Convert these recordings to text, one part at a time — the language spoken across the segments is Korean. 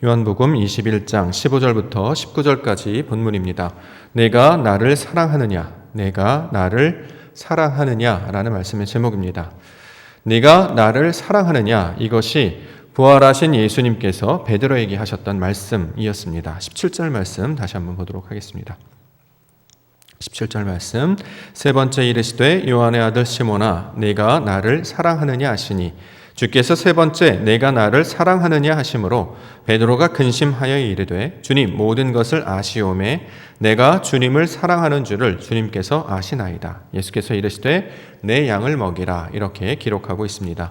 요한복음 21장 15절부터 19절까지 본문입니다. 내가 나를 사랑하느냐, 내가 나를 사랑하느냐라는 말씀의 제목입니다. 네가 나를 사랑하느냐, 이것이 부활하신 예수님께서 베드로에게 하셨던 말씀이었습니다. 17절 말씀 다시 한번 보도록 하겠습니다. 17절 말씀, 세 번째 이르시되 요한의 아들 시몬아 네가 나를 사랑하느냐 하시니 주께서 세 번째 내가 나를 사랑하느냐 하심으로 베드로가 근심하여 이르되 주님 모든 것을 아시오매 내가 주님을 사랑하는 줄을 주님께서 아시나이다. 예수께서 이르시되 내 양을 먹이라, 이렇게 기록하고 있습니다.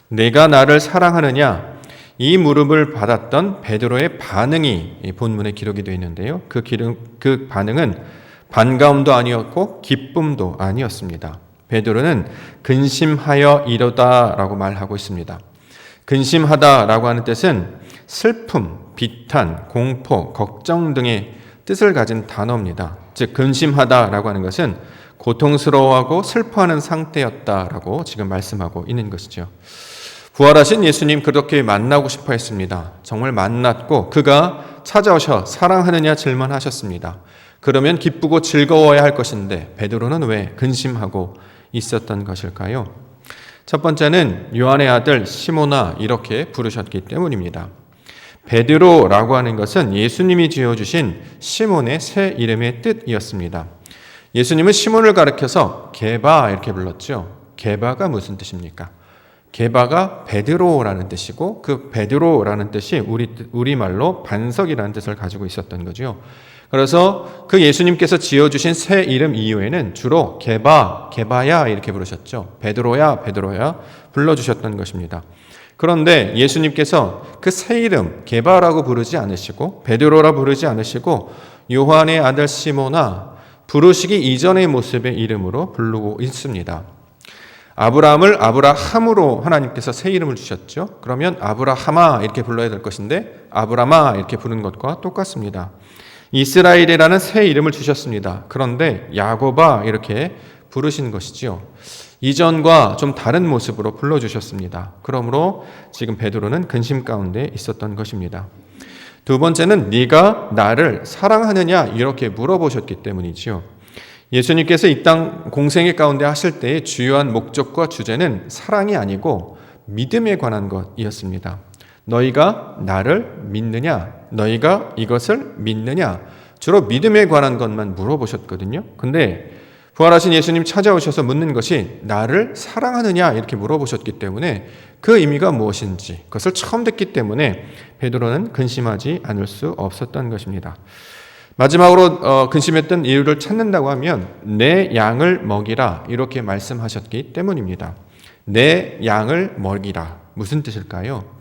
내가 나를 사랑하느냐, 이 물음을 받았던 베드로의 반응이 본문에 기록이 되어 있는데요. 그 반응은 반가움도 아니었고 기쁨도 아니었습니다. 베드로는 근심하여 이르다라고 말하고 있습니다. 근심하다라고 하는 뜻은 슬픔, 비탄, 공포, 걱정 등의 뜻을 가진 단어입니다. 즉 근심하다라고 하는 것은 고통스러워하고 슬퍼하는 상태였다라고 지금 말씀하고 있는 것이죠. 부활하신 예수님 그렇게 만나고 싶어 했습니다. 정말 만났고 그가 찾아오셔 사랑하느냐 질문하셨습니다. 그러면 기쁘고 즐거워야 할 것인데 베드로는 왜 근심하고 있었던 것일까요? 첫 번째는 요한의 아들 시몬아 이렇게 부르셨기 때문입니다. 베드로라고 하는 것은 예수님이 지어주신 시몬의 새 이름의 뜻이었습니다. 예수님은 시몬을 가리켜서 게바 이렇게 불렀죠. 게바가 무슨 뜻입니까? 게바가 베드로라는 뜻이고 그 베드로라는 뜻이 우리말로 반석이라는 뜻을 가지고 있었던 거죠. 그래서 그 예수님께서 지어주신 새 이름 이후에는 주로 게바, 게바야 이렇게 부르셨죠. 베드로야, 베드로야 불러주셨던 것입니다. 그런데 예수님께서 그 새 이름 게바라고 부르지 않으시고 베드로라 부르지 않으시고 요한의 아들 시몬아 부르시기 이전의 모습의 이름으로 부르고 있습니다. 아브라함을 아브라함으로 하나님께서 새 이름을 주셨죠. 그러면 아브라함아 이렇게 불러야 될 것인데 아브라마 이렇게 부르는 것과 똑같습니다. 이스라엘이라는 새 이름을 주셨습니다. 그런데 야곱아 이렇게 부르신 것이지요. 이전과 좀 다른 모습으로 불러주셨습니다. 그러므로 지금 베드로는 근심 가운데 있었던 것입니다. 두 번째는 네가 나를 사랑하느냐 이렇게 물어보셨기 때문이지요. 예수님께서 이 땅 공생의 가운데 하실 때의 주요한 목적과 주제는 사랑이 아니고 믿음에 관한 것이었습니다. 너희가 나를 믿느냐? 너희가 이것을 믿느냐? 주로 믿음에 관한 것만 물어보셨거든요. 근데 부활하신 예수님 찾아오셔서 묻는 것이 나를 사랑하느냐? 이렇게 물어보셨기 때문에 그 의미가 무엇인지 그것을 처음 듣기 때문에 베드로는 근심하지 않을 수 없었던 것입니다. 마지막으로 근심했던 이유를 찾는다고 하면 내 양을 먹이라 이렇게 말씀하셨기 때문입니다. 내 양을 먹이라 무슨 뜻일까요?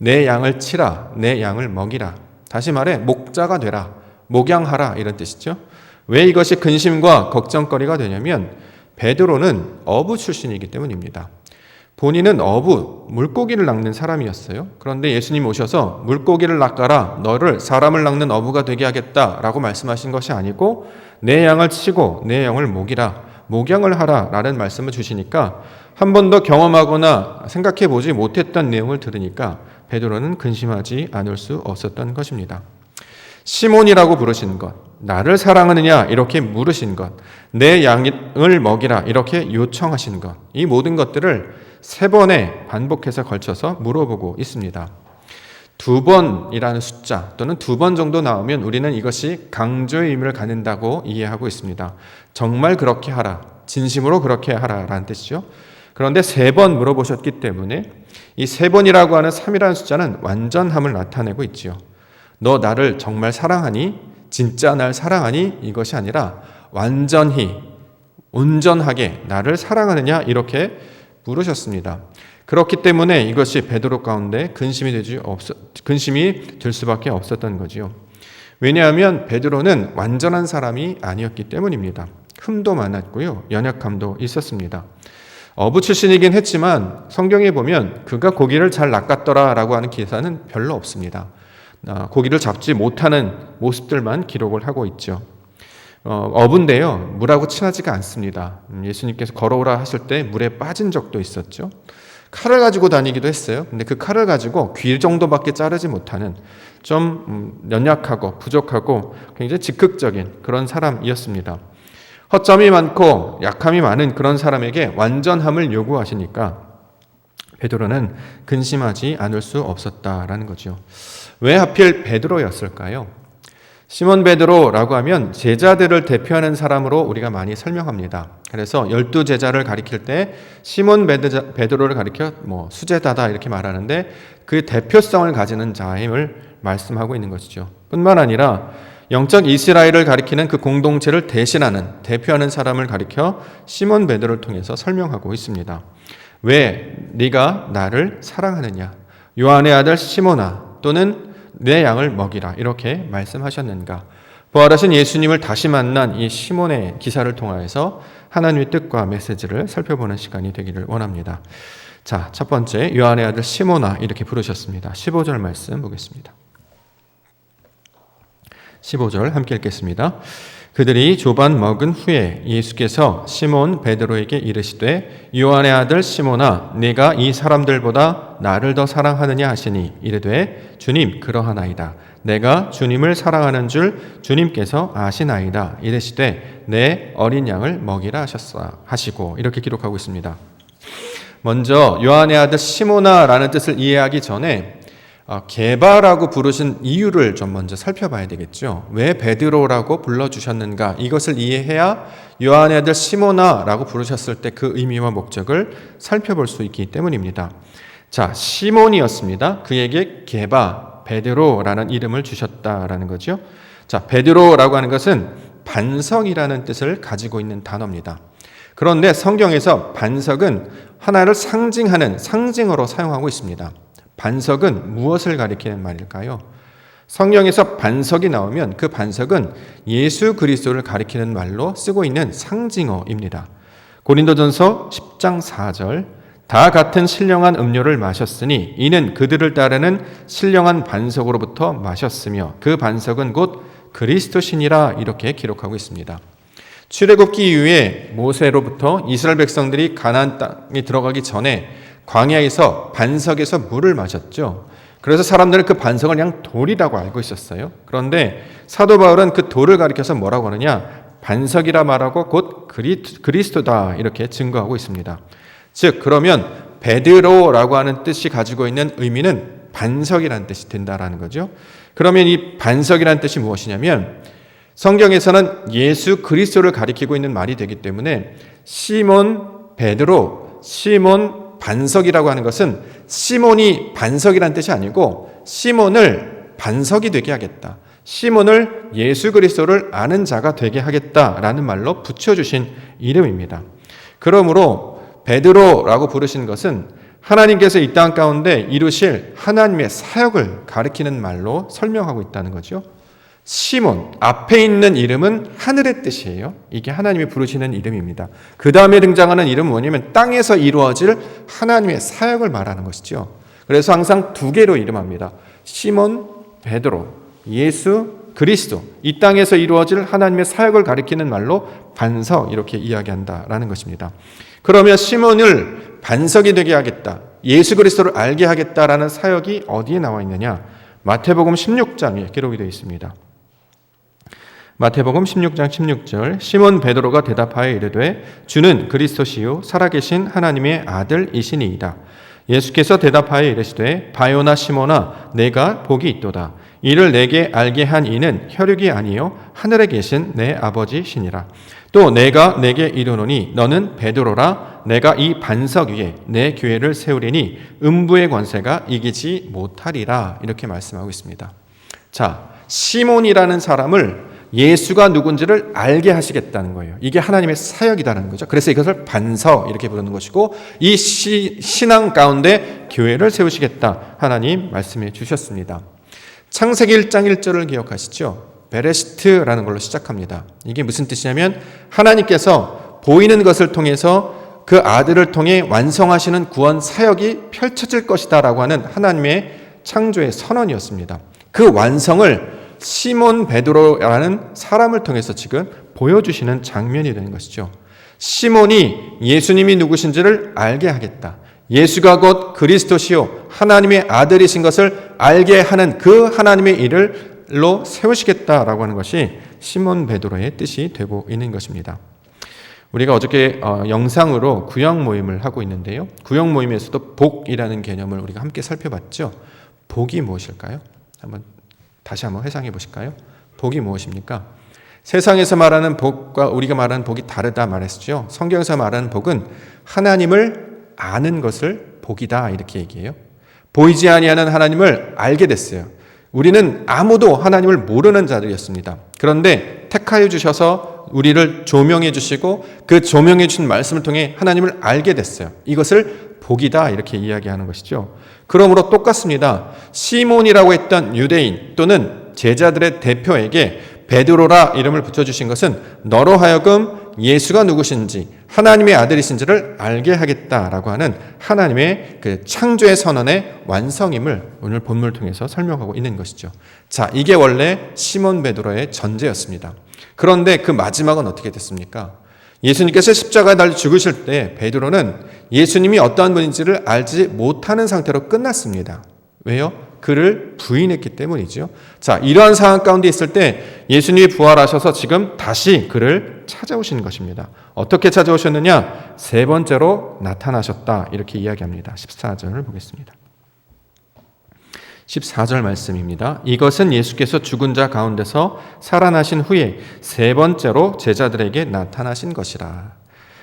내 양을 치라, 내 양을 먹이라. 다시 말해 목자가 되라, 목양하라 이런 뜻이죠. 왜 이것이 근심과 걱정거리가 되냐면 베드로는 어부 출신이기 때문입니다. 본인은 어부, 물고기를 낚는 사람이었어요. 그런데 예수님 오셔서 물고기를 낚아라, 너를 사람을 낚는 어부가 되게 하겠다라고 말씀하신 것이 아니고 내 양을 치고 내 양을 먹이라, 목양을 하라 라는 말씀을 주시니까 한 번도 경험하거나 생각해 보지 못했던 내용을 들으니까 베드로는 근심하지 않을 수 없었던 것입니다. 시몬이라고 부르신 것, 나를 사랑하느냐 이렇게 물으신 것, 내 양을 먹이라 이렇게 요청하신 것, 이 모든 것들을 세 번에 반복해서 걸쳐서 물어보고 있습니다. 두 번이라는 숫자 또는 두 번 정도 나오면 우리는 이것이 강조의 의미를 갖는다고 이해하고 있습니다. 정말 그렇게 하라, 진심으로 그렇게 하라 라는 뜻이죠. 그런데 세 번 물어보셨기 때문에 이 세 번이라고 하는 3이라는 숫자는 완전함을 나타내고 있지요. 너 나를 정말 사랑하니? 진짜 날 사랑하니? 이것이 아니라 완전히 온전하게 나를 사랑하느냐 이렇게 물으셨습니다. 그렇기 때문에 이것이 베드로 가운데 근심이 들 수밖에 없었던 거지요. 왜냐하면 베드로는 완전한 사람이 아니었기 때문입니다. 흠도 많았고요, 연약함도 있었습니다. 어부 출신이긴 했지만 성경에 보면 그가 고기를 잘 낚았더라라고 하는 기사는 별로 없습니다. 고기를 잡지 못하는 모습들만 기록을 하고 있죠. 어부인데요, 물하고 친하지가 않습니다. 예수님께서 걸어오라 하실 때 물에 빠진 적도 있었죠. 칼을 가지고 다니기도 했어요. 근데 그 칼을 가지고 귀 정도밖에 자르지 못하는 좀 연약하고 부족하고 굉장히 즉극적인 그런 사람이었습니다. 허점이 많고 약함이 많은 그런 사람에게 완전함을 요구하시니까 베드로는 근심하지 않을 수 없었다라는 거죠. 왜 하필 베드로였을까요? 시몬 베드로라고 하면 제자들을 대표하는 사람으로 우리가 많이 설명합니다. 그래서 12제자를 가리킬 때 시몬 베드로를 가리켜 수제자다 이렇게 말하는데 그 대표성을 가지는 자임을 말씀하고 있는 것이죠. 뿐만 아니라 영적 이스라엘을 가리키는 그 공동체를 대신하는 대표하는 사람을 가리켜 시몬 베드로를 통해서 설명하고 있습니다. 왜 네가 나를 사랑하느냐? 요한의 아들 시몬아, 또는 내 양을 먹이라, 이렇게 말씀하셨는가? 부활하신 예수님을 다시 만난 이 시몬의 기사를 통하여서 하나님의 뜻과 메시지를 살펴보는 시간이 되기를 원합니다. 자, 첫 번째, 요한의 아들 시몬아 이렇게 부르셨습니다. 15절 말씀 보겠습니다. 15절 함께 읽겠습니다. 그들이 조반 먹은 후에 예수께서 시몬 베드로에게 이르시되 요한의 아들 시몬아, 네가 이 사람들보다 나를 더 사랑하느냐 하시니 이르되 주님 그러하나이다. 내가 주님을 사랑하는 줄 주님께서 아시나이다. 이르시되 내 어린 양을 먹이라 하시고, 이렇게 기록하고 있습니다. 먼저 요한의 아들 시몬아라는 뜻을 이해하기 전에 게바라고 부르신 이유를 좀 먼저 살펴봐야 되겠죠. 왜 베드로라고 불러주셨는가? 이것을 이해해야 요한의 아들 시몬아라고 부르셨을 때 그 의미와 목적을 살펴볼 수 있기 때문입니다. 자, 시몬이었습니다. 그에게 게바, 베드로라는 이름을 주셨다라는 거죠. 자, 베드로라고 하는 것은 반석이라는 뜻을 가지고 있는 단어입니다. 그런데 성경에서 반석은 하나를 상징하는 상징어로 사용하고 있습니다. 반석은 무엇을 가리키는 말일까요? 성경에서 반석이 나오면 그 반석은 예수 그리스도를 가리키는 말로 쓰고 있는 상징어입니다. 고린도전서 10장 4절, 다 같은 신령한 음료를 마셨으니 이는 그들을 따르는 신령한 반석으로부터 마셨으며 그 반석은 곧 그리스도시니라, 이렇게 기록하고 있습니다. 출애굽기 이후에 모세로부터 이스라엘 백성들이 가나안 땅에 들어가기 전에 광야에서 반석에서 물을 마셨죠. 그래서 사람들은 그 반석을 그냥 돌이라고 알고 있었어요. 그런데 사도 바울은 그 돌을 가리켜서 뭐라고 하느냐? 반석이라 말하고 곧 그리스도다, 이렇게 증거하고 있습니다. 즉 그러면 베드로라고 하는 뜻이 가지고 있는 의미는 반석이라는 뜻이 된다라는 거죠. 그러면 이 반석이라는 뜻이 무엇이냐면 성경에서는 예수 그리스도를 가리키고 있는 말이 되기 때문에 시몬 베드로, 시몬 반석이라고 하는 것은 시몬이 반석이라는 뜻이 아니고 시몬을 반석이 되게 하겠다, 시몬을 예수 그리스도를 아는 자가 되게 하겠다라는 말로 붙여주신 이름입니다. 그러므로 베드로라고 부르신 것은 하나님께서 이 땅 가운데 이루실 하나님의 사역을 가리키는 말로 설명하고 있다는 거죠. 시몬, 앞에 있는 이름은 하늘의 뜻이에요. 이게 하나님이 부르시는 이름입니다. 그 다음에 등장하는 이름은 뭐냐면 땅에서 이루어질 하나님의 사역을 말하는 것이죠. 그래서 항상 두 개로 이름합니다. 시몬, 베드로, 예수, 그리스도. 이 땅에서 이루어질 하나님의 사역을 가리키는 말로 반석, 이렇게 이야기한다라는 것입니다. 그러면 시몬을 반석이 되게 하겠다, 예수 그리스도를 알게 하겠다라는 사역이 어디에 나와 있느냐? 마태복음 16장에 기록이 되어 있습니다. 마태복음 16장 16절, 시몬 베드로가 대답하여 이르되 주는 그리스도시요 살아계신 하나님의 아들이시니이다. 예수께서 대답하여 이르시되 바요나 시몬아, 내가 복이 있도다. 이를 내게 알게 한 이는 혈육이 아니요 하늘에 계신 내 아버지시니라. 또 내가 내게 이르노니 너는 베드로라. 내가 이 반석 위에 내 교회를 세우리니 음부의 권세가 이기지 못하리라. 이렇게 말씀하고 있습니다. 자, 시몬이라는 사람을 예수가 누군지를 알게 하시겠다는 거예요. 이게 하나님의 사역이라는 거죠. 그래서 이것을 반석, 이렇게 부르는 것이고, 이 신앙 가운데 교회를 세우시겠다, 하나님 말씀해 주셨습니다. 창세기 1장 1절을 기억하시죠? 베레시트라는 걸로 시작합니다. 이게 무슨 뜻이냐면 하나님께서 보이는 것을 통해서 그 아들을 통해 완성하시는 구원 사역이 펼쳐질 것이다 라고 하는 하나님의 창조의 선언이었습니다. 그 완성을 시몬 베드로라는 사람을 통해서 지금 보여주시는 장면이 되는 것이죠. 시몬이 예수님이 누구신지를 알게 하겠다, 예수가 곧 그리스도시요 하나님의 아들이신 것을 알게 하는 그 하나님의 일을로 세우시겠다라고 하는 것이 시몬 베드로의 뜻이 되고 있는 것입니다. 우리가 어저께 영상으로 구역 모임을 하고 있는데요. 구역 모임에서도 복이라는 개념을 우리가 함께 살펴봤죠. 복이 무엇일까요? 다시 한번 회상해 보실까요? 복이 무엇입니까? 세상에서 말하는 복과 우리가 말하는 복이 다르다 말했죠. 성경에서 말하는 복은 하나님을 아는 것을 복이다 이렇게 얘기해요. 보이지 아니하는 하나님을 알게 됐어요. 우리는 아무도 하나님을 모르는 자들이었습니다. 그런데 택하여 주셔서 우리를 조명해 주시고 그 조명해 주신 말씀을 통해 하나님을 알게 됐어요. 이것을 복이다 이렇게 이야기하는 것이죠. 그러므로 똑같습니다. 시몬이라고 했던 유대인 또는 제자들의 대표에게 베드로라 이름을 붙여주신 것은 너로 하여금 예수가 누구신지 하나님의 아들이신지를 알게 하겠다라고 하는 하나님의 그 창조의 선언의 완성임을 오늘 본문을 통해서 설명하고 있는 것이죠. 자, 이게 원래 시몬 베드로의 전제였습니다. 그런데 그 마지막은 어떻게 됐습니까? 예수님께서 십자가에 달려 죽으실 때 베드로는 예수님이 어떠한 분인지를 알지 못하는 상태로 끝났습니다. 왜요? 그를 부인했기 때문이죠. 자, 이러한 상황 가운데 있을 때 예수님이 부활하셔서 지금 다시 그를 찾아오신 것입니다. 어떻게 찾아오셨느냐? 세 번째로 나타나셨다. 이렇게 이야기합니다. 14절을 보겠습니다. 14절 말씀입니다. 이것은 예수께서 죽은 자 가운데서 살아나신 후에 세 번째로 제자들에게 나타나신 것이라.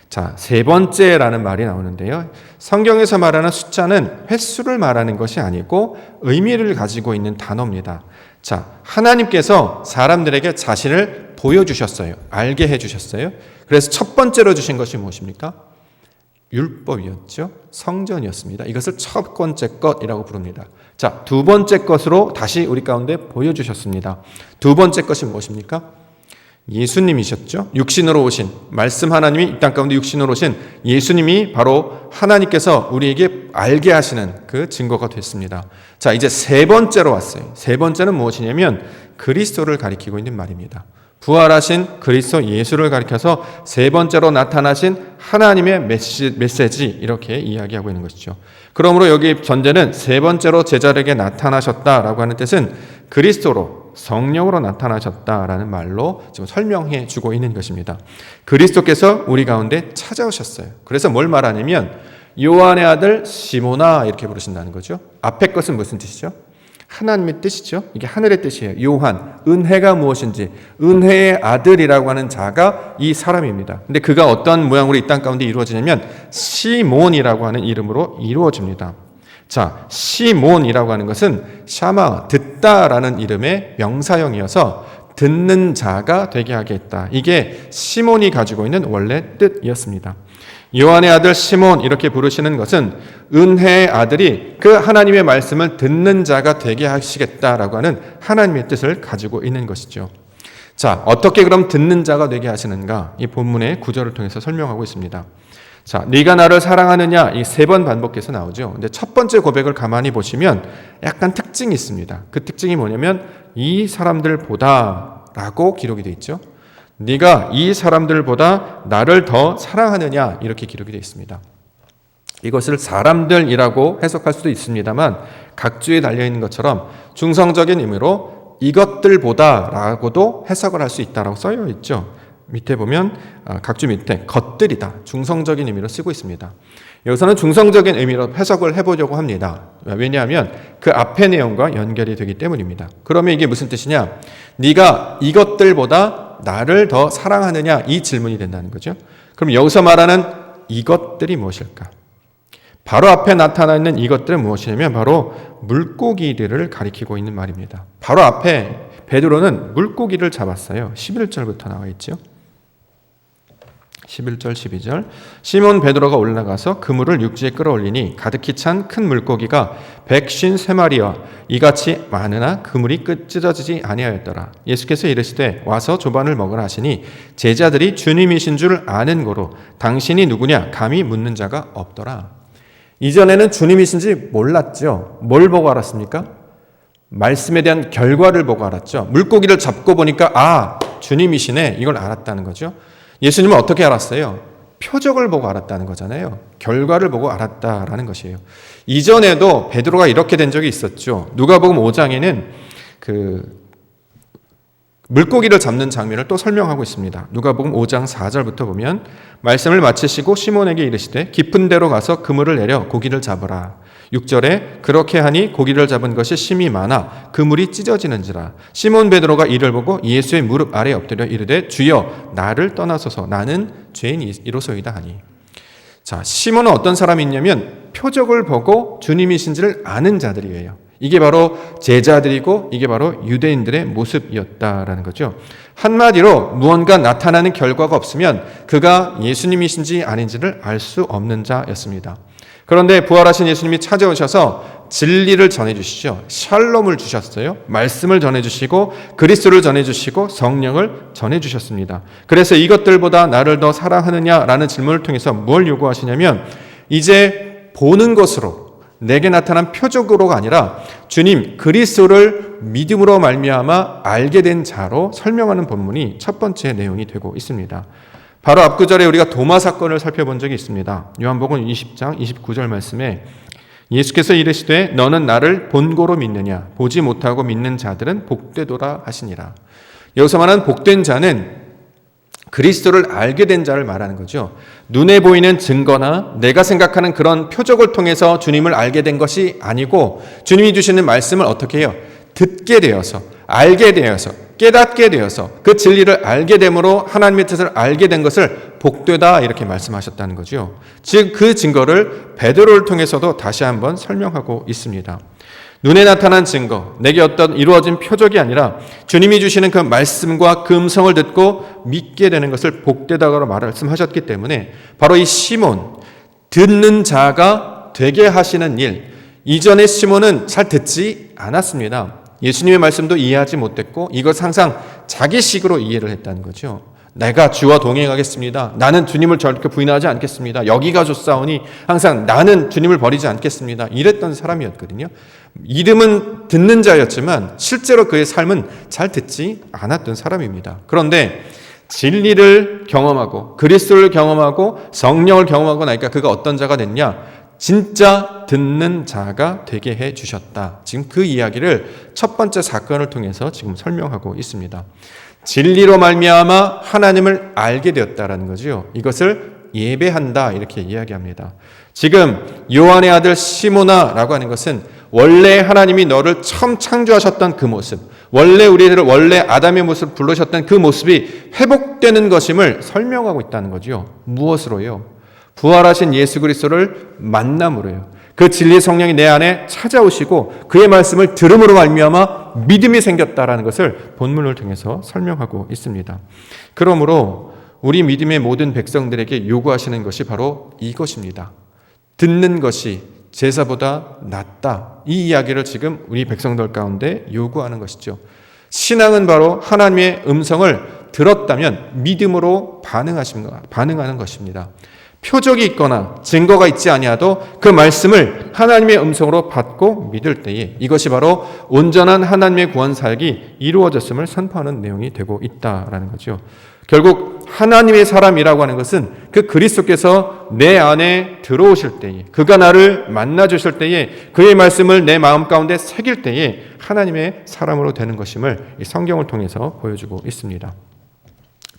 자, 세 번째라는 말이 나오는데요. 성경에서 말하는 숫자는 횟수를 말하는 것이 아니고 의미를 가지고 있는 단어입니다. 자, 하나님께서 사람들에게 자신을 보여주셨어요. 알게 해주셨어요. 그래서 첫 번째로 주신 것이 무엇입니까? 율법이었죠. 성전이었습니다. 이것을 첫 번째 것이라고 부릅니다. 자, 두 번째 것으로 다시 우리 가운데 보여주셨습니다. 두 번째 것이 무엇입니까? 예수님이셨죠. 육신으로 오신 말씀 하나님이 이 땅 가운데 육신으로 오신 예수님이 바로 하나님께서 우리에게 알게 하시는 그 증거가 됐습니다. 자, 이제 세 번째로 왔어요. 세 번째는 무엇이냐면 그리스도를 가리키고 있는 말입니다. 부활하신 그리스도 예수를 가리켜서 세 번째로 나타나신 하나님의 메시지 이렇게 이야기하고 있는 것이죠. 그러므로 여기 전제는 세 번째로 제자들에게 나타나셨다라고 하는 뜻은 그리스도로 성령으로 나타나셨다라는 말로 지금 설명해 주고 있는 것입니다. 그리스도께서 우리 가운데 찾아오셨어요. 그래서 뭘 말하냐면 요한의 아들 시몬아 이렇게 부르신다는 거죠. 앞에 것은 무슨 뜻이죠? 하나님의 뜻이죠. 이게 하늘의 뜻이에요. 요한, 은혜가 무엇인지 은혜의 아들이라고 하는 자가 이 사람입니다. 근데 그가 어떤 모양으로 이 땅 가운데 이루어지냐면 시몬이라고 하는 이름으로 이루어집니다. 자, 시몬이라고 하는 것은 샤마, 듣다라는 이름의 명사형이어서 듣는 자가 되게 하겠다. 이게 시몬이 가지고 있는 원래 뜻이었습니다. 요한의 아들 시몬 이렇게 부르시는 것은 은혜의 아들이 그 하나님의 말씀을 듣는 자가 되게 하시겠다라고 하는 하나님의 뜻을 가지고 있는 것이죠. 자, 어떻게 그럼 듣는 자가 되게 하시는가? 이 본문의 구절을 통해서 설명하고 있습니다. 자, 네가 나를 사랑하느냐 이 세 번 반복해서 나오죠. 근데 첫 번째 고백을 가만히 보시면 약간 특징이 있습니다. 그 특징이 뭐냐면 이 사람들보다라고 기록이 되어 있죠. 네가 이 사람들보다 나를 더 사랑하느냐 이렇게 기록이 되어 있습니다. 이것을 사람들이라고 해석할 수도 있습니다만 각주에 달려있는 것처럼 중성적인 의미로 이것들보다라고도 해석을 할 수 있다고 써여 있죠. 밑에 보면 각주 밑에 것들이다 중성적인 의미로 쓰고 있습니다. 여기서는 중성적인 의미로 해석을 해보려고 합니다. 왜냐하면 그 앞의 내용과 연결이 되기 때문입니다. 그러면 이게 무슨 뜻이냐? 네가 이것들보다 나를 더 사랑하느냐 이 질문이 된다는 거죠. 그럼 여기서 말하는 이것들이 무엇일까? 바로 앞에 나타나 있는 이것들은 무엇이냐면 바로 물고기들을 가리키고 있는 말입니다. 바로 앞에 베드로는 물고기를 잡았어요. 11절부터 나와 있죠. 11절 12절 시몬 베드로가 올라가서 그물을 육지에 끌어올리니 가득히 찬 큰 물고기가 153마리와 이같이 많으나 그물이 찢어지지 아니하였더라. 예수께서 이르시되 와서 조반을 먹으라 하시니 제자들이 주님이신 줄 아는 고로 당신이 누구냐 감히 묻는 자가 없더라. 이전에는 주님이신지 몰랐죠. 뭘 보고 알았습니까? 말씀에 대한 결과를 보고 알았죠. 물고기를 잡고 보니까 아 주님이시네 이걸 알았다는 거죠. 예수님은 어떻게 알았어요? 표적을 보고 알았다는 거잖아요. 결과를 보고 알았다라는 것이에요. 이전에도 베드로가 이렇게 된 적이 있었죠. 누가복음 5장에는 물고기를 잡는 장면을 또 설명하고 있습니다. 누가복음 5장 4절부터 보면 말씀을 마치시고 시몬에게 이르시되 깊은 데로 가서 그물을 내려 고기를 잡으라. 6절에 그렇게 하니 고기를 잡은 것이 심이 많아 그물이 찢어지는지라. 시몬 베드로가 이를 보고 예수의 무릎 아래 엎드려 이르되 주여 나를 떠나소서 나는 죄인이로소이다 하니. 자, 시몬은 어떤 사람이 있냐면 표적을 보고 주님이신지를 아는 자들이에요. 이게 바로 제자들이고 이게 바로 유대인들의 모습이었다라는 거죠. 한마디로 무언가 나타나는 결과가 없으면 그가 예수님이신지 아닌지를 알 수 없는 자였습니다. 그런데 부활하신 예수님이 찾아오셔서 진리를 전해주시죠. 샬롬을 주셨어요. 말씀을 전해주시고 그리스도를 전해주시고 성령을 전해주셨습니다. 그래서 이것들보다 나를 더 사랑하느냐라는 질문을 통해서 뭘 요구하시냐면 이제 보는 것으로 내게 나타난 표적으로가 아니라 주님 그리스도를 믿음으로 말미암아 알게 된 자로 설명하는 본문이 첫 번째 내용이 되고 있습니다. 바로 앞구절에 우리가 도마 사건을 살펴본 적이 있습니다. 요한복음 20장 29절 말씀에 예수께서 이르시되 너는 나를 본고로 믿느냐 보지 못하고 믿는 자들은 복되도다 하시니라. 여기서 말하는 복된 자는 그리스도를 알게 된 자를 말하는 거죠. 눈에 보이는 증거나 내가 생각하는 그런 표적을 통해서 주님을 알게 된 것이 아니고 주님이 주시는 말씀을 어떻게 해요? 듣게 되어서, 알게 되어서, 깨닫게 되어서 그 진리를 알게 됨으로 하나님의 뜻을 알게 된 것을 복되다 이렇게 말씀하셨다는 거죠. 즉 그 증거를 베드로를 통해서도 다시 한번 설명하고 있습니다. 눈에 나타난 증거, 내게 어떤 이루어진 표적이 아니라 주님이 주시는 그 말씀과 그 음성을 듣고 믿게 되는 것을 복되다고 말씀하셨기 때문에 바로 이 시몬, 듣는 자가 되게 하시는 일, 이전에 시몬은 잘 듣지 않았습니다. 예수님의 말씀도 이해하지 못했고 이것 항상 자기식으로 이해를 했다는 거죠. 내가 주와 동행하겠습니다. 나는 주님을 절대 부인하지 않겠습니다. 여기가 좋사오니 항상 나는 주님을 버리지 않겠습니다. 이랬던 사람이었거든요. 이름은 듣는 자였지만 실제로 그의 삶은 잘 듣지 않았던 사람입니다. 그런데 진리를 경험하고 그리스도를 경험하고 성령을 경험하고 나니까 그가 어떤 자가 됐냐? 진짜 듣는 자가 되게 해 주셨다. 지금 그 이야기를 첫 번째 사건을 통해서 지금 설명하고 있습니다. 진리로 말미암아 하나님을 알게 되었다라는 거죠. 이것을 예배한다 이렇게 이야기합니다. 지금 요한의 아들 시몬아라고 하는 것은 원래 하나님이 너를 처음 창조하셨던 그 모습, 원래 아담의 모습을 부르셨던 그 모습이 회복되는 것임을 설명하고 있다는 거죠. 무엇으로요? 부활하신 예수 그리스도를 만남으로요. 그 진리 성령이 내 안에 찾아오시고 그의 말씀을 들음으로 말미암아 믿음이 생겼다라는 것을 본문을 통해서 설명하고 있습니다. 그러므로 우리 믿음의 모든 백성들에게 요구하시는 것이 바로 이것입니다. 듣는 것이 제사보다 낫다. 이 이야기를 지금 우리 백성들 가운데 요구하는 것이죠. 신앙은 바로 하나님의 음성을 들었다면 믿음으로 반응하는 것입니다. 표적이 있거나 증거가 있지 아니하도 그 말씀을 하나님의 음성으로 받고 믿을 때에 이것이 바로 온전한 하나님의 구원 사역이 이루어졌음을 선포하는 내용이 되고 있다라는 거죠. 결국 하나님의 사람이라고 하는 것은 그 그리스도께서 내 안에 들어오실 때에 그가 나를 만나 주실 때에 그의 말씀을 내 마음 가운데 새길 때에 하나님의 사람으로 되는 것임을 이 성경을 통해서 보여주고 있습니다.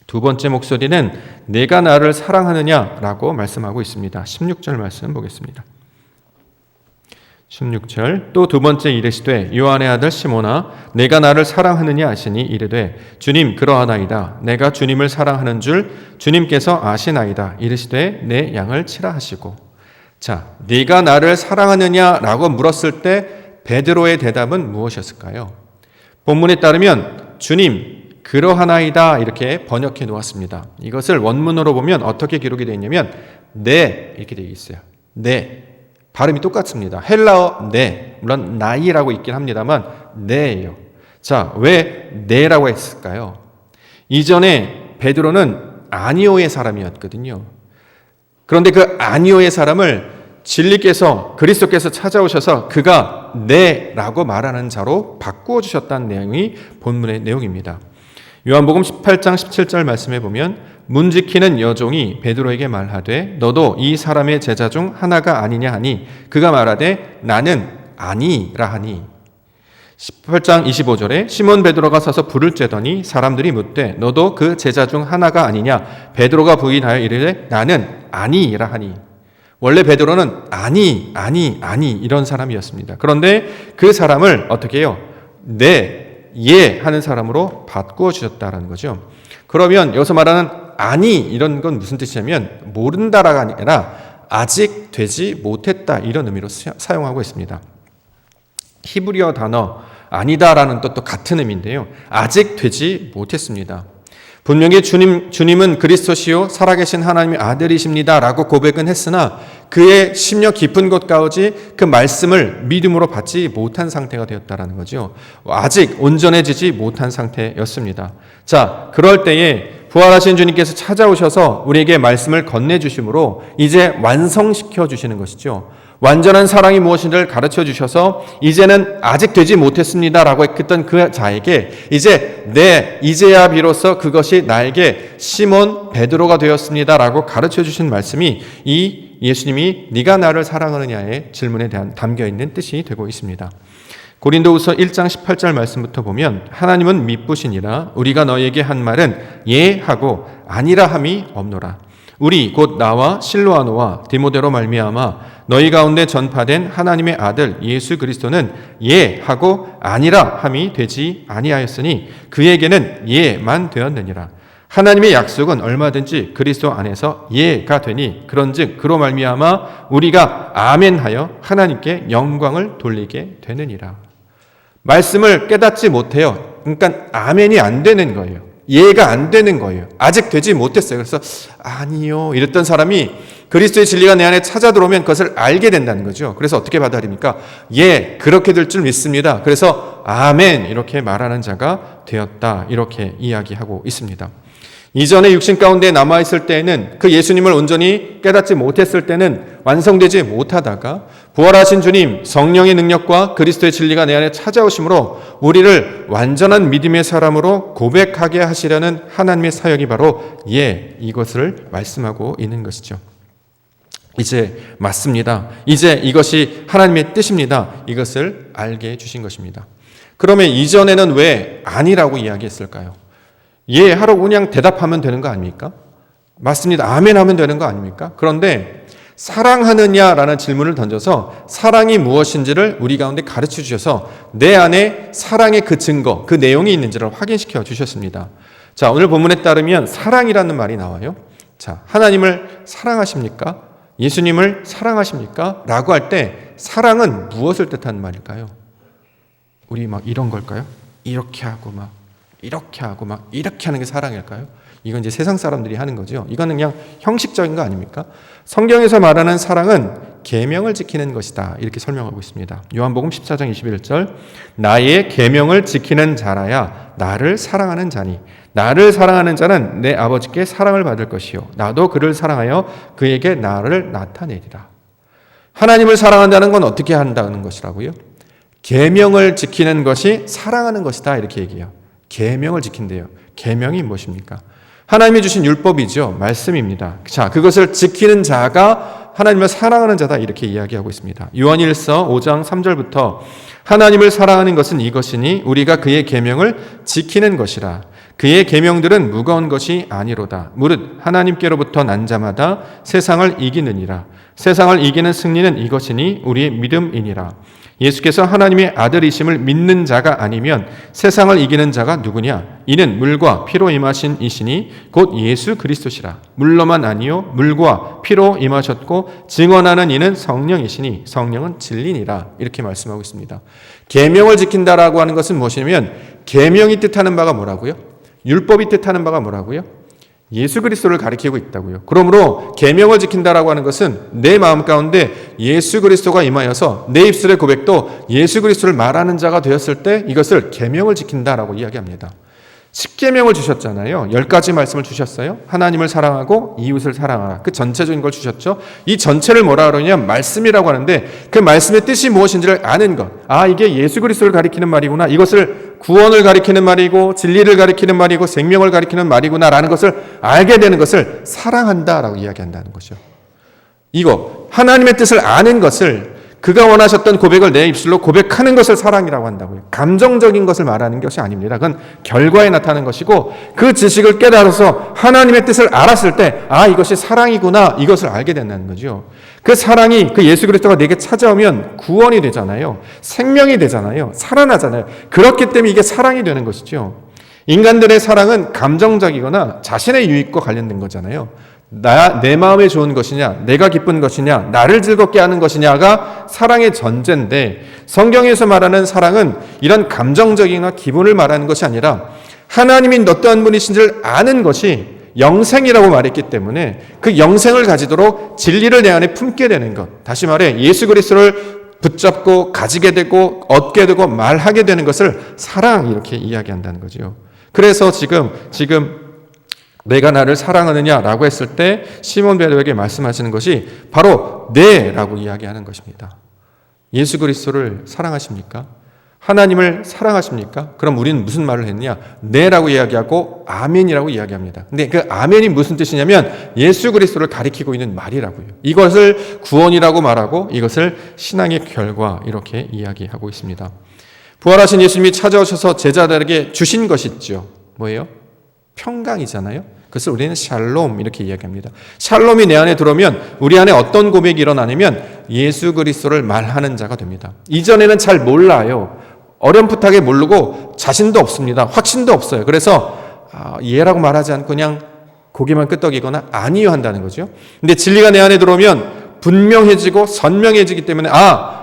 두 번째 목소리는 내가 나를 사랑하느냐라고 말씀하고 있습니다. 16절 말씀 보겠습니다. 16절 또 두 번째 이르시되 요한의 아들 시몬아 내가 나를 사랑하느냐 하시니 이르되 주님 그러하나이다. 내가 주님을 사랑하는 줄 주님께서 아시나이다. 이르시되 내 양을 치라 하시고. 자, 네가 나를 사랑하느냐라고 물었을 때 베드로의 대답은 무엇이었을까요? 본문에 따르면 주님 그러하나이다 이렇게 번역해 놓았습니다. 이것을 원문으로 보면 어떻게 기록이 되어 있냐면 네 이렇게 되어 있어요. 네. 발음이 똑같습니다. 헬라어 네. 물론 나이라고 있긴 합니다만 네예요. 자, 왜 네라고 했을까요? 이전에 베드로는 아니오의 사람이었거든요. 그런데 그 아니오의 사람을 진리께서 그리스도께서 찾아오셔서 그가 네라고 말하는 자로 바꾸어 주셨다는 내용이 본문의 내용입니다. 요한복음 18장 17절 말씀해 보면 문 지키는 여종이 베드로에게 말하되 너도 이 사람의 제자 중 하나가 아니냐 하니 그가 말하되 나는 아니라 하니. 18장 25절에 시몬 베드로가 서서 불을 쬐더니 사람들이 묻되 너도 그 제자 중 하나가 아니냐. 베드로가 부인하여 이르되 나는 아니라 하니. 원래 베드로는 아니 이런 사람이었습니다. 그런데 그 사람을 어떻게 해요? 네, 예 하는 사람으로 바꾸어 주셨다라는 거죠. 그러면 여기서 말하는 아니 이런 건 무슨 뜻이냐면 모른다라가 아니라 아직 되지 못했다 이런 의미로 사용하고 있습니다. 히브리어 단어 아니다라는 뜻도 같은 의미인데요. 아직 되지 못했습니다. 분명히 주님은 그리스도시요 살아계신 하나님의 아들이십니다라고 고백은 했으나 그의 심령 깊은 곳까지 그 말씀을 믿음으로 받지 못한 상태가 되었다라는 거죠. 아직 온전해지지 못한 상태였습니다. 자, 그럴 때에 부활하신 주님께서 찾아오셔서 우리에게 말씀을 건네주심으로 이제 완성시켜 주시는 것이죠. 완전한 사랑이 무엇인지를 가르쳐 주셔서 이제는 아직 되지 못했습니다라고 했던 그 자에게 이제야 비로소 그것이 나에게 시몬 베드로가 되었습니다라고 가르쳐 주신 말씀이 이 예수님이 네가 나를 사랑하느냐의 질문에 대한 담겨 있는 뜻이 되고 있습니다. 고린도후서 1장 18절 말씀부터 보면 하나님은 미쁘시니라 우리가 너희에게 한 말은 예 하고 아니라 함이 없노라. 우리 곧 나와 실로아노와 디모데로 말미암아 너희 가운데 전파된 하나님의 아들 예수 그리스도는 예 하고 아니라 함이 되지 아니하였으니 그에게는 예만 되었느니라. 하나님의 약속은 얼마든지 그리스도 안에서 예가 되니 그런즉 그로 말미암아 우리가 아멘하여 하나님께 영광을 돌리게 되느니라. 말씀을 깨닫지 못해요. 그러니까 아멘이 안 되는 거예요. 이해가 안 되는 거예요. 아직 되지 못했어요. 그래서 아니요 이랬던 사람이 그리스도의 진리가 내 안에 찾아 들어오면 그것을 알게 된다는 거죠. 그래서 어떻게 받아들입니까? 예, 그렇게 될 줄 믿습니다. 그래서 아멘 이렇게 말하는 자가 되었다 이렇게 이야기하고 있습니다. 이전에 육신 가운데 남아있을 때에는 그 예수님을 온전히 깨닫지 못했을 때는 완성되지 못하다가 부활하신 주님 성령의 능력과 그리스도의 진리가 내 안에 찾아오심으로 우리를 완전한 믿음의 사람으로 고백하게 하시려는 하나님의 사역이 바로 이것을 말씀하고 있는 것이죠. 이제 맞습니다. 이제 이것이 하나님의 뜻입니다. 이것을 알게 해주신 것입니다. 그러면 이전에는 왜 아니라고 이야기했을까요? 예 하라고 그냥 대답하면 되는 거 아닙니까? 맞습니다. 아멘 하면 되는 거 아닙니까? 그런데 사랑하느냐라는 질문을 던져서 사랑이 무엇인지를 우리 가운데 가르쳐 주셔서 내 안에 사랑의 그 증거, 그 내용이 있는지를 확인시켜 주셨습니다. 자, 오늘 본문에 따르면 사랑이라는 말이 나와요. 자, 하나님을 사랑하십니까? 예수님을 사랑하십니까? 라고 할 때 사랑은 무엇을 뜻하는 말일까요? 우리 막 이런 걸까요? 이렇게 하고 이렇게 하는 게 사랑일까요? 이건 이제 세상 사람들이 하는 거죠. 이거는 그냥 형식적인 거 아닙니까? 성경에서 말하는 사랑은 계명을 지키는 것이다. 이렇게 설명하고 있습니다. 요한복음 14장 21절 나의 계명을 지키는 자라야 나를 사랑하는 자니 나를 사랑하는 자는 내 아버지께 사랑을 받을 것이요 나도 그를 사랑하여 그에게 나를 나타내리라. 하나님을 사랑한다는 건 어떻게 한다는 것이라고요? 계명을 지키는 것이 사랑하는 것이다. 이렇게 얘기해요. 계명을 지킨대요. 계명이 무엇입니까? 하나님이 주신 율법이죠. 말씀입니다. 자, 그것을 지키는 자가 하나님을 사랑하는 자다 이렇게 이야기하고 있습니다. 요한일서 5장 3절부터 하나님을 사랑하는 것은 이것이니 우리가 그의 계명을 지키는 것이라. 그의 계명들은 무거운 것이 아니로다. 무릇 하나님께로부터 난 자마다 세상을 이기느니라. 세상을 이기는 승리는 이것이니 우리의 믿음이니라. 예수께서 하나님의 아들이심을 믿는 자가 아니면 세상을 이기는 자가 누구냐? 이는 물과 피로 임하신 이시니 곧 예수 그리스도시라. 물로만 아니요 물과 피로 임하셨고 증언하는 이는 성령이시니 성령은 진리니라. 이렇게 말씀하고 있습니다. 계명을 지킨다라고 하는 것은 무엇이냐면 계명이 뜻하는 바가 뭐라고요? 율법이 뜻하는 바가 뭐라고요? 예수 그리스도를 가리키고 있다고요. 그러므로 계명을 지킨다라고 하는 것은 내 마음 가운데 예수 그리스도가 임하여서 내 입술의 고백도 예수 그리스도를 말하는 자가 되었을 때 이것을 계명을 지킨다라고 이야기합니다. 10계명을 주셨잖아요. 10가지 말씀을 주셨어요. 하나님을 사랑하고 이웃을 사랑하라. 그 전체적인 걸 주셨죠. 이 전체를 뭐라 그러냐면 말씀이라고 하는데 그 말씀의 뜻이 무엇인지를 아는 것. 아, 이게 예수 그리스도를 가리키는 말이구나. 이것을 구원을 가리키는 말이고 진리를 가리키는 말이고 생명을 가리키는 말이구나라는 것을 알게 되는 것을 사랑한다라고 이야기한다는 것이죠. 이거 하나님의 뜻을 아는 것을, 그가 원하셨던 고백을 내 입술로 고백하는 것을 사랑이라고 한다고요. 감정적인 것을 말하는 것이 아닙니다. 그건 결과에 나타나는 것이고, 그 지식을 깨달아서 하나님의 뜻을 알았을 때 이것이 사랑이구나, 이것을 알게 된다는 거죠. 그 사랑이, 그 예수 그리스도가 내게 찾아오면 구원이 되잖아요. 생명이 되잖아요. 살아나잖아요. 그렇기 때문에 이게 사랑이 되는 것이죠. 인간들의 사랑은 감정적이거나 자신의 유익과 관련된 거잖아요. 내 마음에 좋은 것이냐, 내가 기쁜 것이냐, 나를 즐겁게 하는 것이냐가 사랑의 전제인데, 성경에서 말하는 사랑은 이런 감정적이나 기분을 말하는 것이 아니라 하나님이 어떠한 분이신지를 아는 것이 영생이라고 말했기 때문에 그 영생을 가지도록 진리를 내 안에 품게 되는 것, 다시 말해 예수 그리스도를 붙잡고 가지게 되고 얻게 되고 말하게 되는 것을 사랑, 이렇게 이야기한다는 거죠. 그래서 지금 내가 나를 사랑하느냐라고 했을 때 시몬 베드로에게 말씀하시는 것이 바로 네라고 이야기하는 것입니다. 예수 그리스도를 사랑하십니까? 하나님을 사랑하십니까? 그럼 우리는 무슨 말을 했느냐? 네라고 이야기하고 아멘이라고 이야기합니다. 근데 그 아멘이 무슨 뜻이냐면 예수 그리스도를 가리키고 있는 말이라고요. 이것을 구원이라고 말하고 이것을 신앙의 결과, 이렇게 이야기하고 있습니다. 부활하신 예수님이 찾아오셔서 제자들에게 주신 것이 있죠. 뭐예요? 평강이잖아요. 그것을 우리는 샬롬, 이렇게 이야기합니다. 샬롬이 내 안에 들어오면 우리 안에 어떤 고백이 일어나냐면 예수 그리스도를 말하는 자가 됩니다. 이전에는 잘 몰라요. 어렴풋하게 모르고 자신도 없습니다. 확신도 없어요. 그래서 예라고 말하지 않고 그냥 고개만 끄덕이거나 아니요 한다는 거죠. 근데 진리가 내 안에 들어오면 분명해지고 선명해지기 때문에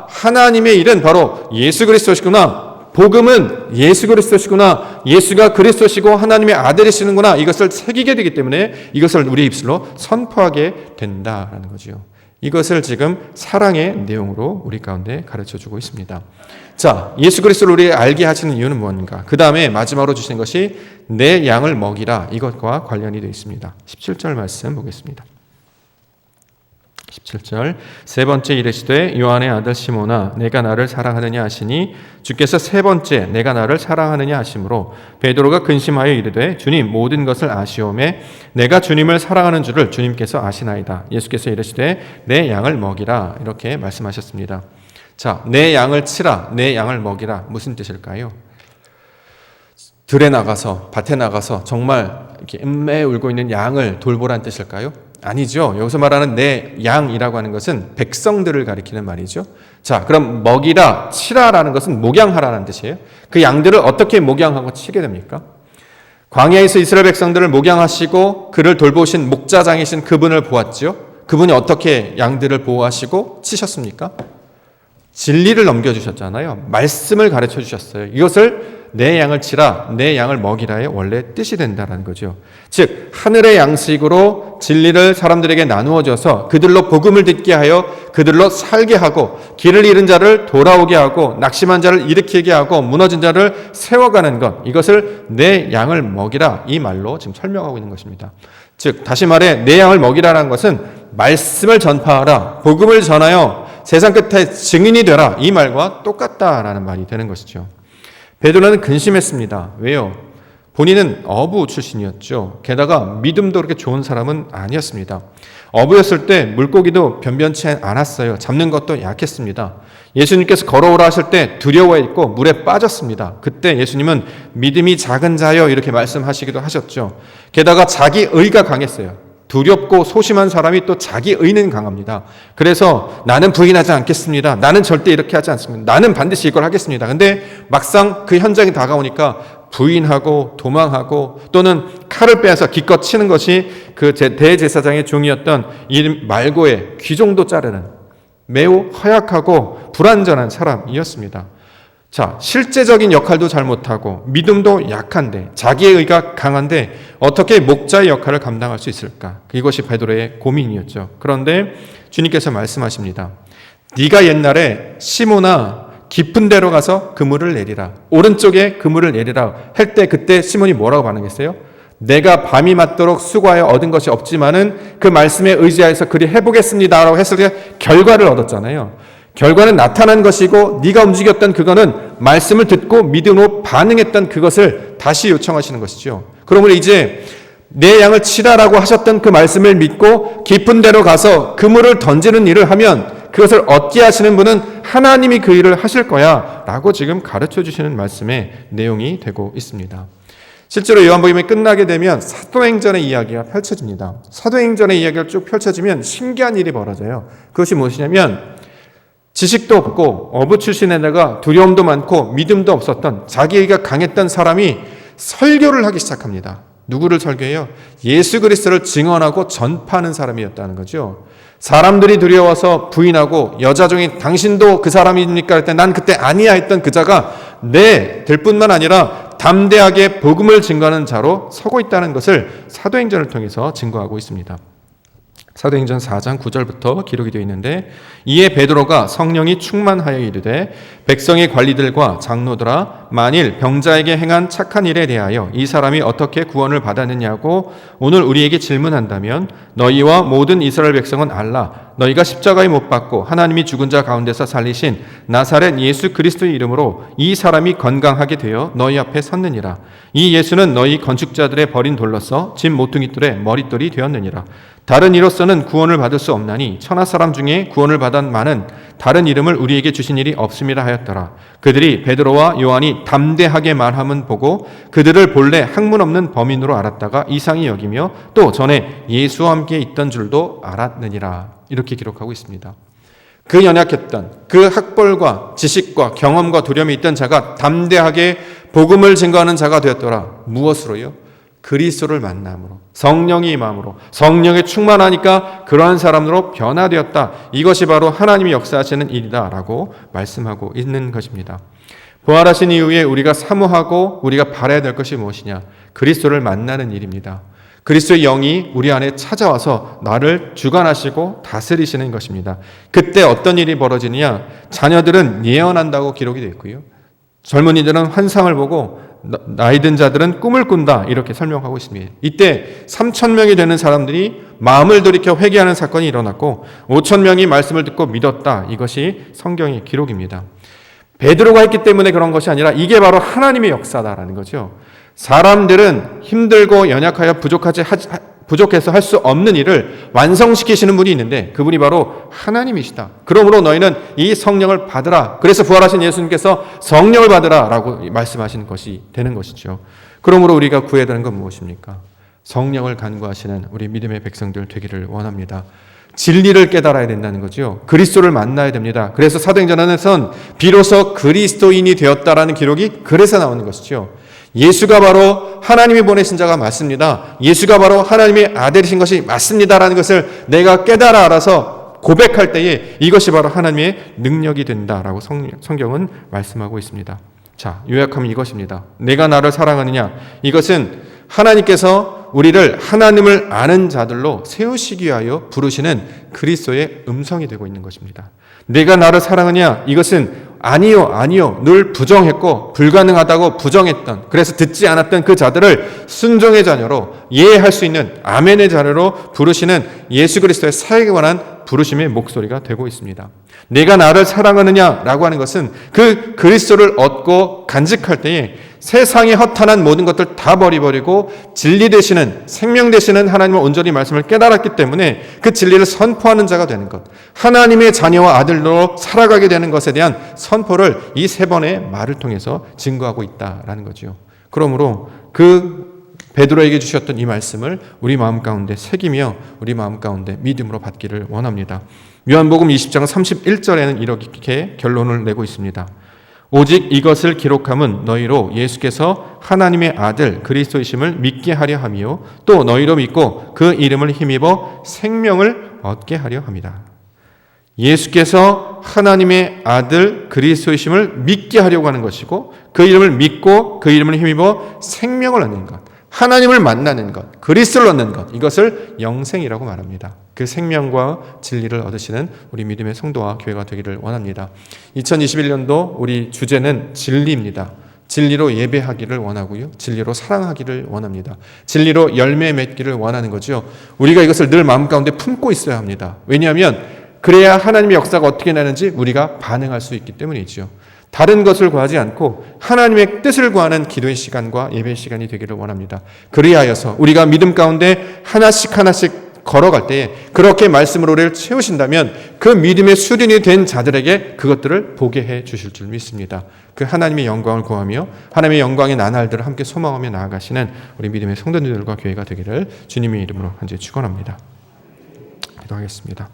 하나님의 일은 바로 예수 그리스도시구나, 복음은 예수 그리스도시구나, 예수가 그리스도시고 하나님의 아들이시는구나, 이것을 새기게 되기 때문에 이것을 우리 입술로 선포하게 된다라는 거죠. 이것을 지금 사랑의 내용으로 우리 가운데 가르쳐주고 있습니다. 자, 예수 그리스도를 우리 알게 하시는 이유는 무엇인가? 그 다음에 마지막으로 주신 것이 내 양을 먹이라, 이것과 관련이 되어 있습니다. 17절 말씀 보겠습니다. 17절, 세 번째 이르시되 요한의 아들 시몬아 내가 나를 사랑하느냐 하시니 주께서 세 번째 내가 나를 사랑하느냐 하심으로 베드로가 근심하여 이르되 주님 모든 것을 아시오매 내가 주님을 사랑하는 줄을 주님께서 아시나이다. 예수께서 이르시되 내 양을 먹이라, 이렇게 말씀하셨습니다. 자, 내 양을 치라, 내 양을 먹이라, 무슨 뜻일까요? 들에 나가서, 밭에 나가서 정말 이렇게 음매 울고 있는 양을 돌보란 뜻일까요? 아니죠. 여기서 말하는 내 양이라고 하는 것은 백성들을 가리키는 말이죠. 자, 그럼 먹이라, 치라라는 것은 목양하라는 뜻이에요. 그 양들을 어떻게 목양하고 치게 됩니까? 광야에서 이스라엘 백성들을 목양하시고 그를 돌보신 목자장이신 그분을 보았죠. 그분이 어떻게 양들을 보호하시고 치셨습니까? 진리를 넘겨주셨잖아요. 말씀을 가르쳐 주셨어요. 이것을 내 양을 치라, 내 양을 먹이라의 원래 뜻이 된다는 거죠. 즉 하늘의 양식으로 진리를 사람들에게 나누어줘서 그들로 복음을 듣게 하여 그들로 살게 하고 길을 잃은 자를 돌아오게 하고 낙심한 자를 일으키게 하고 무너진 자를 세워가는 것, 이것을 내 양을 먹이라, 이 말로 지금 설명하고 있는 것입니다. 즉 다시 말해 내 양을 먹이라는 것은 말씀을 전파하라, 복음을 전하여 세상 끝에 증인이 되라, 이 말과 똑같다라는 말이 되는 것이죠. 베드로는 근심했습니다. 왜요? 본인은 어부 출신이었죠. 게다가 믿음도 그렇게 좋은 사람은 아니었습니다. 어부였을 때 물고기도 변변치 않았어요. 잡는 것도 약했습니다. 예수님께서 걸어오라 하실 때 두려워했고 물에 빠졌습니다. 그때 예수님은 믿음이 작은 자여, 이렇게 말씀하시기도 하셨죠. 게다가 자기 의가 강했어요. 두렵고 소심한 사람이 또 자기 의는 강합니다. 그래서 나는 부인하지 않겠습니다. 나는 절대 이렇게 하지 않습니다. 나는 반드시 이걸 하겠습니다. 근데 막상 그 현장이 다가오니까 부인하고 도망하고 또는 칼을 빼앗아 기껏 치는 것이 그 대제사장의 종이었던 이 말고의 귀종도 자르는 매우 허약하고 불완전한 사람이었습니다. 자, 실제적인 역할도 잘 못하고 믿음도 약한데 자기의 의가 강한데 어떻게 목자의 역할을 감당할 수 있을까? 이것이 베드로의 고민이었죠. 그런데 주님께서 말씀하십니다. 네가 옛날에 시몬아 깊은 데로 가서 그물을 내리라, 오른쪽에 그물을 내리라 할 때 그때 시몬이 뭐라고 반응했어요? 내가 밤이 맞도록 수고하여 얻은 것이 없지만은 그 말씀에 의지하여서 그리 해보겠습니다라고 했을 때 결과를 얻었잖아요. 결과는 나타난 것이고 네가 움직였던 그거는 말씀을 듣고 믿음으로 반응했던 그것을 다시 요청하시는 것이죠. 그러므로 이제 내 양을 치라라고 하셨던 그 말씀을 믿고 깊은 데로 가서 그물을 던지는 일을 하면 그것을 얻게 하시는 분은 하나님이 그 일을 하실 거야 라고 지금 가르쳐 주시는 말씀의 내용이 되고 있습니다. 실제로 요한복음이 끝나게 되면 사도행전의 이야기가 펼쳐집니다. 사도행전의 이야기가 쭉 펼쳐지면 신기한 일이 벌어져요. 그것이 무엇이냐면 지식도 없고 어부 출신에다가 두려움도 많고 믿음도 없었던 자기가 강했던 사람이 설교를 하기 시작합니다. 누구를 설교해요? 예수 그리스도를 증언하고 전파하는 사람이었다는 거죠. 사람들이 두려워서 부인하고 여자 중에 당신도 그 사람입니까? 할 때 난 그때 아니야 했던 그 자가 네, 될 뿐만 아니라 담대하게 복음을 증거하는 자로 서고 있다는 것을 사도행전을 통해서 증거하고 있습니다. 사도행전 4장 9절부터 기록이 되어 있는데 이에 베드로가 성령이 충만하여 이르되 백성의 관리들과 장로들아 만일 병자에게 행한 착한 일에 대하여 이 사람이 어떻게 구원을 받았느냐고 오늘 우리에게 질문한다면 너희와 모든 이스라엘 백성은 알라 너희가 십자가에 못 박고 하나님이 죽은 자 가운데서 살리신 나사렛 예수 그리스도의 이름으로 이 사람이 건강하게 되어 너희 앞에 섰느니라. 이 예수는 너희 건축자들의 버린 돌로서 집 모퉁이돌의 머릿돌이 되었느니라. 다른 이로서는 구원을 받을 수 없나니 천하 사람 중에 구원을 받은 많은 다른 이름을 우리에게 주신 일이 없음이라 하였더라. 그들이 베드로와 요한이 담대하게 말함은 보고 그들을 본래 학문 없는 범인으로 알았다가 이상히 여기며 또 전에 예수와 함께 있던 줄도 알았느니라. 이렇게 기록하고 있습니다. 그 연약했던 그 학벌과 지식과 경험과 두려움이 있던 자가 담대하게 복음을 증거하는 자가 되었더라. 무엇으로요? 그리스도를 만남으로, 성령이 임함으로, 성령에 충만하니까 그러한 사람으로 변화되었다. 이것이 바로 하나님이 역사하시는 일이다라고 말씀하고 있는 것입니다. 부활하신 이후에 우리가 사모하고 우리가 바라야 될 것이 무엇이냐? 그리스도를 만나는 일입니다. 그리스도의 영이 우리 안에 찾아와서 나를 주관하시고 다스리시는 것입니다. 그때 어떤 일이 벌어지느냐? 자녀들은 예언한다고 기록이 되어 있고요. 젊은이들은 환상을 보고 나이 든 자들은 꿈을 꾼다 이렇게 설명하고 있습니다. 이때 3,000명이 되는 사람들이 마음을 돌이켜 회개하는 사건이 일어났고 5,000명이 말씀을 듣고 믿었다. 이것이 성경의 기록입니다. 베드로가 했기 때문에 그런 것이 아니라 이게 바로 하나님의 역사다라는 거죠. 사람들은 힘들고 연약하여 부족해서 할 수 없는 일을 완성시키시는 분이 있는데 그분이 바로 하나님이시다. 그러므로 너희는 이 성령을 받으라. 그래서 부활하신 예수님께서 성령을 받으라 라고 말씀하시는 것이 되는 것이죠. 그러므로 우리가 구해야 되는 건 무엇입니까? 성령을 간구하시는 우리 믿음의 백성들 되기를 원합니다. 진리를 깨달아야 된다는 거죠. 그리스도를 만나야 됩니다. 그래서 사도행전에서는 비로소 그리스도인이 되었다라는 기록이 그래서 나오는 것이죠. 예수가 바로 하나님이 보내신 자가 맞습니다. 예수가 바로 하나님의 아들이신 것이 맞습니다라는 것을 내가 깨달아 알아서 고백할 때에 이것이 바로 하나님의 능력이 된다라고 성경은 말씀하고 있습니다. 자, 요약하면 이것입니다. 내가 나를 사랑하느냐? 이것은 하나님께서 우리를 하나님을 아는 자들로 세우시기 위하여 부르시는 그리스도의 음성이 되고 있는 것입니다. 내가 나를 사랑하냐? 이것은 아니요 늘 부정했고 불가능하다고 부정했던 그래서 듣지 않았던 그 자들을 순종의 자녀로 예할 수 있는 아멘의 자녀로 부르시는 예수 그리스도의 사역에 관한 부르심의 목소리가 되고 있습니다. 내가 나를 사랑하느냐라고 하는 것은 그 그리스도를 얻고 간직할 때에 세상의 허탄한 모든 것들 다 버리고 진리 되시는 생명 되시는 하나님의 온전히 말씀을 깨달았기 때문에 그 진리를 선포하는 자가 되는 것, 하나님의 자녀와 아들로 살아가게 되는 것에 대한 선포를 이 세 번의 말을 통해서 증거하고 있다라는 거죠. 그러므로 그 베드로에게 주셨던 이 말씀을 우리 마음 가운데 새기며 우리 마음 가운데 믿음으로 받기를 원합니다. 요한복음 20장 31절에는 이렇게 결론을 내고 있습니다. 오직 이것을 기록함은 너희로 예수께서 하나님의 아들 그리스도이심을 믿게 하려 함이요 또 너희로 믿고 그 이름을 힘입어 생명을 얻게 하려 함이다. 예수께서 하나님의 아들 그리스도이심을 믿게 하려고 하는 것이고 그 이름을 믿고 그 이름을 힘입어 생명을 얻는 것, 하나님을 만나는 것, 그리스도를 얻는 것, 이것을 영생이라고 말합니다. 그 생명과 진리를 얻으시는 우리 믿음의 성도와 교회가 되기를 원합니다. 2021년도 우리 주제는 진리입니다. 진리로 예배하기를 원하고요. 진리로 사랑하기를 원합니다. 진리로 열매 맺기를 원하는 거죠. 우리가 이것을 늘 마음 가운데 품고 있어야 합니다. 왜냐하면 그래야 하나님의 역사가 어떻게 나는지 우리가 반응할 수 있기 때문이지요. 다른 것을 구하지 않고 하나님의 뜻을 구하는 기도의 시간과 예배의 시간이 되기를 원합니다. 그리하여서 우리가 믿음 가운데 하나씩 걸어갈 때에 그렇게 말씀으로 우리를 채우신다면 그 믿음의 수련이 된 자들에게 그것들을 보게 해 주실 줄 믿습니다. 그 하나님의 영광을 구하며 하나님의 영광의 나날들을 함께 소망하며 나아가시는 우리 믿음의 성도님들과 교회가 되기를 주님의 이름으로 간절히 축원합니다. 기도하겠습니다.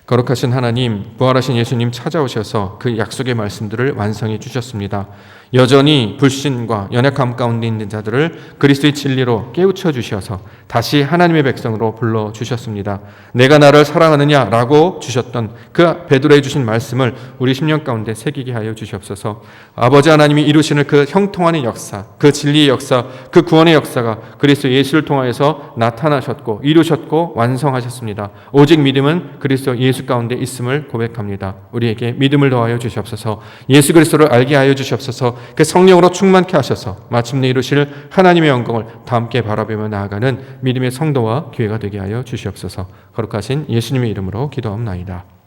거룩하신 하나님, 부활하신 예수님 찾아오셔서 그 약속의 말씀들을 완성해 주셨습니다. 여전히 불신과 연약함 가운데 있는 자들을 그리스도의 진리로 깨우쳐 주셔서 다시 하나님의 백성으로 불러주셨습니다. 내가 나를 사랑하느냐라고 주셨던 그 베드로에 주신 말씀을 우리 심령 가운데 새기게 하여 주시옵소서. 아버지 하나님이 이루시는 그 형통하는 역사, 그 진리의 역사, 그 구원의 역사가 그리스도 예수를 통하여서 나타나셨고 이루셨고 완성하셨습니다. 오직 믿음은 그리스도 예수 가운데 있음을 고백합니다. 우리에게 믿음을 더하여 주시옵소서. 예수 그리스도를 알게 하여 주시옵소서. 그 성령으로 충만케 하셔서 마침내 이루실 하나님의 영광을 다 함께 바라보며 나아가는 믿음의 성도와 교회가 되게 하여 주시옵소서. 거룩하신 예수님의 이름으로 기도합나이다.